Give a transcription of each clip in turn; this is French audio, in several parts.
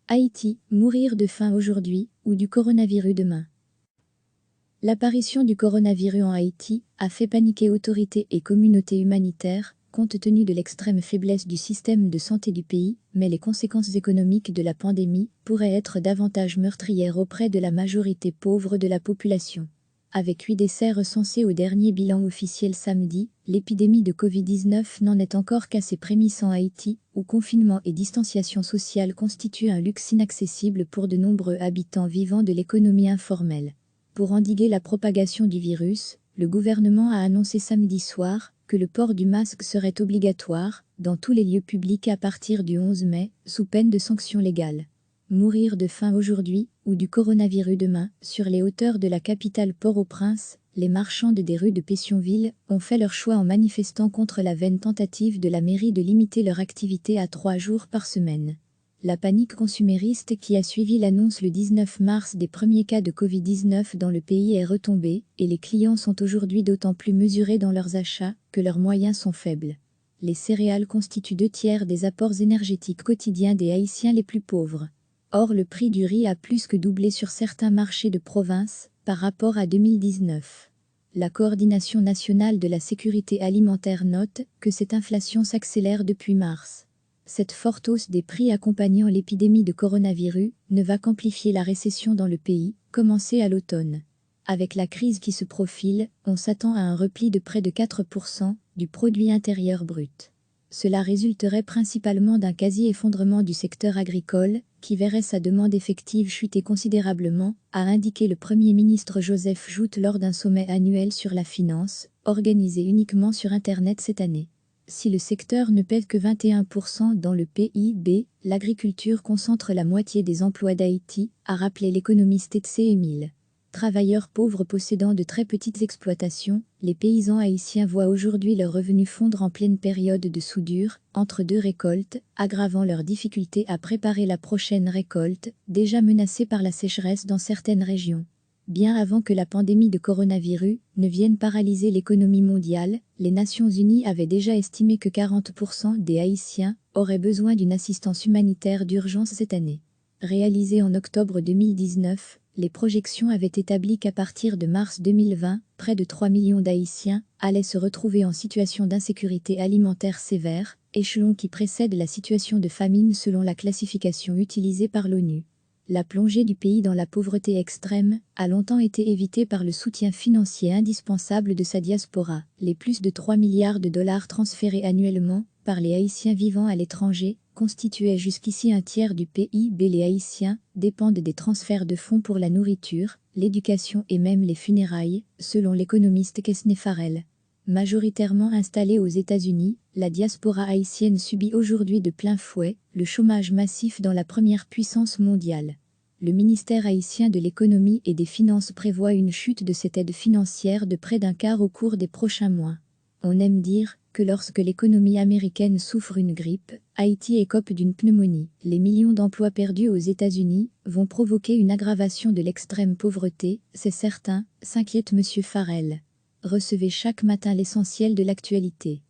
Haïti, mourir de faim aujourd'hui ou du coronavirus demain. L'apparition du coronavirus en Haïti a fait paniquer autorités et communautés humanitaires, compte tenu de l'extrême faiblesse du système de santé du pays, mais les conséquences économiques de la pandémie pourraient être davantage meurtrières auprès de la majorité pauvre de la population. Avec 8 décès recensés au dernier bilan officiel samedi, l'épidémie de Covid-19 n'en est encore qu'à ses prémices en Haïti, où confinement et distanciation sociale constituent un luxe inaccessible pour de nombreux habitants vivant de l'économie informelle. Pour endiguer la propagation du virus, le gouvernement a annoncé samedi soir que le port du masque serait obligatoire dans tous les lieux publics à partir du 11 mai, sous peine de sanctions légales. Mourir de faim aujourd'hui ou du coronavirus demain, sur les hauteurs de la capitale Port-au-Prince, les marchands des rues de Pétionville ont fait leur choix en manifestant contre la vaine tentative de la mairie de limiter leur activité à 3 jours par semaine. La panique consumériste qui a suivi l'annonce le 19 mars des premiers cas de Covid-19 dans le pays est retombée, et les clients sont aujourd'hui d'autant plus mesurés dans leurs achats que leurs moyens sont faibles. Les céréales constituent 2/3 des apports énergétiques quotidiens des Haïtiens les plus pauvres. Or, le prix du riz a plus que doublé sur certains marchés de province par rapport à 2019. La Coordination nationale de la sécurité alimentaire note que cette inflation s'accélère depuis mars. Cette forte hausse des prix accompagnant l'épidémie de coronavirus ne va qu'amplifier la récession dans le pays, commencée à l'automne. Avec la crise qui se profile, on s'attend à un repli de près de 4% du produit intérieur brut. Cela résulterait principalement d'un quasi-effondrement du secteur agricole, qui verrait sa demande effective chuter considérablement, a indiqué le Premier ministre Joseph Joute lors d'un sommet annuel sur la finance, organisé uniquement sur Internet cette année. Si le secteur ne pèse que 21% dans le PIB, l'agriculture concentre la moitié des emplois d'Haïti, a rappelé l'économiste Etsé Émile. Travailleurs pauvres possédant de très petites exploitations, les paysans haïtiens voient aujourd'hui leurs revenus fondre en pleine période de soudure, entre deux récoltes, aggravant leurs difficultés à préparer la prochaine récolte, déjà menacée par la sécheresse dans certaines régions. Bien avant que la pandémie de coronavirus ne vienne paralyser l'économie mondiale, les Nations Unies avaient déjà estimé que 40% des Haïtiens auraient besoin d'une assistance humanitaire d'urgence cette année. Réalisée en octobre 2019, les projections avaient établi qu'à partir de mars 2020, près de 3 millions d'Haïtiens allaient se retrouver en situation d'insécurité alimentaire sévère, échelon qui précède la situation de famine selon la classification utilisée par l'ONU. La plongée du pays dans la pauvreté extrême a longtemps été évitée par le soutien financier indispensable de sa diaspora. Les plus de 3 milliards de dollars transférés annuellement par les Haïtiens vivant à l'étranger constituaient jusqu'ici un tiers du PIB. Les Haïtiens dépendent des transferts de fonds pour la nourriture, l'éducation et même les funérailles, selon l'économiste Kesné Farrell. Majoritairement installée aux États-Unis, la diaspora haïtienne subit aujourd'hui de plein fouet le chômage massif dans la première puissance mondiale. Le ministère haïtien de l'économie et des finances prévoit une chute de cette aide financière de près d'un quart au cours des prochains mois. On aime dire que lorsque l'économie américaine souffre une grippe, Haïti écope d'une pneumonie. Les millions d'emplois perdus aux États-Unis vont provoquer une aggravation de l'extrême pauvreté, c'est certain, s'inquiète M. Farrell. Recevez chaque matin l'essentiel de l'actualité.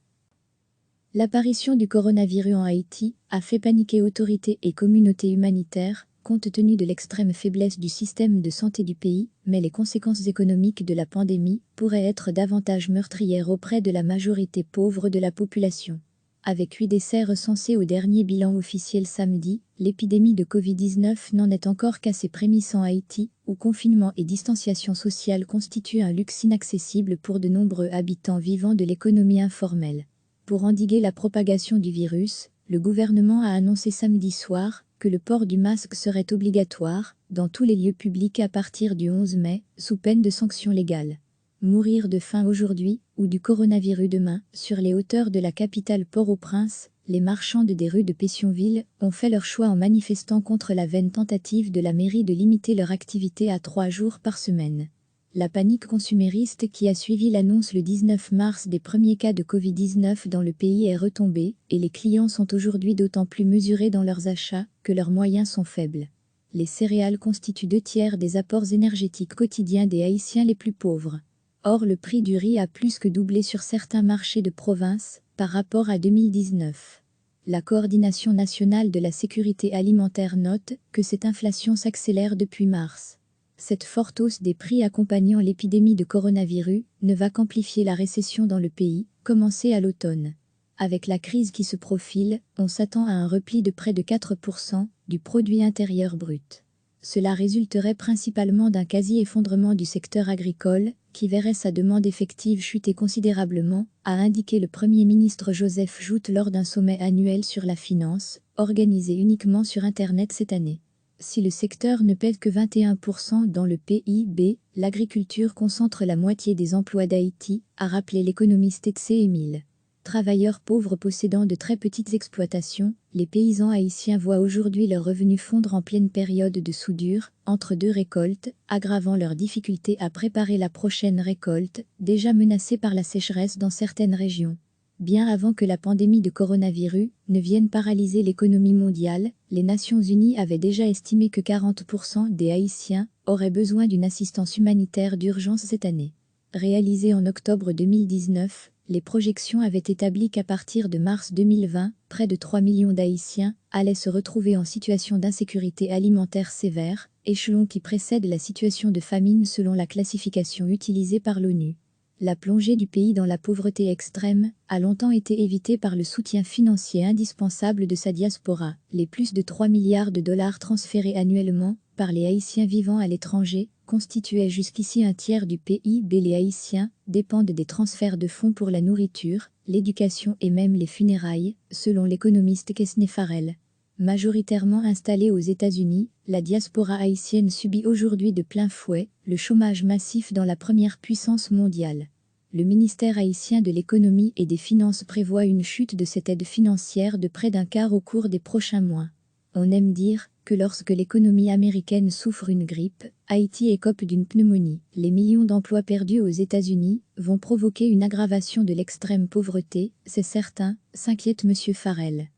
L'apparition du coronavirus en Haïti a fait paniquer autorités et communautés humanitaires, compte tenu de l'extrême faiblesse du système de santé du pays, mais les conséquences économiques de la pandémie pourraient être davantage meurtrières auprès de la majorité pauvre de la population. Avec 8 décès recensés au dernier bilan officiel samedi, l'épidémie de Covid-19 n'en est encore qu'à ses prémices en Haïti, où confinement et distanciation sociale constituent un luxe inaccessible pour de nombreux habitants vivant de l'économie informelle. Pour endiguer la propagation du virus, le gouvernement a annoncé samedi soir que le port du masque serait obligatoire dans tous les lieux publics à partir du 11 mai, sous peine de sanctions légales. Mourir de faim aujourd'hui ou du coronavirus demain, sur les hauteurs de la capitale Port-au-Prince, les marchands des rues de Pétionville ont fait leur choix en manifestant contre la vaine tentative de la mairie de limiter leur activité à 3 jours par semaine. La panique consumériste qui a suivi l'annonce le 19 mars des premiers cas de Covid-19 dans le pays est retombée, et les clients sont aujourd'hui d'autant plus mesurés dans leurs achats que leurs moyens sont faibles. Les céréales constituent 2/3 des apports énergétiques quotidiens des Haïtiens les plus pauvres. Or, le prix du riz a plus que doublé sur certains marchés de province par rapport à 2019. La Coordination nationale de la sécurité alimentaire note que cette inflation s'accélère depuis mars. Cette forte hausse des prix accompagnant l'épidémie de coronavirus ne va qu'amplifier la récession dans le pays, commencée à l'automne. Avec la crise qui se profile, on s'attend à un repli de près de 4% du produit intérieur brut. Cela résulterait principalement d'un quasi-effondrement du secteur agricole, qui verrait sa demande effective chuter considérablement, a indiqué le Premier ministre Joseph Joute lors d'un sommet annuel sur la finance, organisé uniquement sur Internet cette année. Si le secteur ne pèse que 21% dans le PIB, l'agriculture concentre la moitié des emplois d'Haïti, a rappelé l'économiste Etsé Émile. Travailleurs pauvres possédant de très petites exploitations, les paysans haïtiens voient aujourd'hui leurs revenus fondre en pleine période de soudure, entre deux récoltes, aggravant leurs difficultés à préparer la prochaine récolte, déjà menacée par la sécheresse dans certaines régions. Bien avant que la pandémie de coronavirus ne vienne paralyser l'économie mondiale, les Nations Unies avaient déjà estimé que 40% des Haïtiens auraient besoin d'une assistance humanitaire d'urgence cette année. Réalisée en octobre 2019, les projections avaient établi qu'à partir de mars 2020, près de 3 millions d'Haïtiens allaient se retrouver en situation d'insécurité alimentaire sévère, échelon qui précède la situation de famine selon la classification utilisée par l'ONU. La plongée du pays dans la pauvreté extrême a longtemps été évitée par le soutien financier indispensable de sa diaspora. Les plus de 3 milliards de dollars transférés annuellement par les Haïtiens vivant à l'étranger constituaient jusqu'ici un tiers du PIB. Les Haïtiens dépendent des transferts de fonds pour la nourriture, l'éducation et même les funérailles, selon l'économiste Kesné Farrell. Majoritairement installée aux États-Unis, la diaspora haïtienne subit aujourd'hui de plein fouet le chômage massif dans la première puissance mondiale. Le ministère haïtien de l'économie et des finances prévoit une chute de cette aide financière de près d'un quart au cours des prochains mois. On aime dire que lorsque l'économie américaine souffre une grippe, Haïti écope d'une pneumonie. Les millions d'emplois perdus aux États-Unis vont provoquer une aggravation de l'extrême pauvreté, c'est certain, s'inquiète M. Farrell.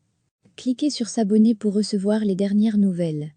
Cliquez sur s'abonner pour recevoir les dernières nouvelles.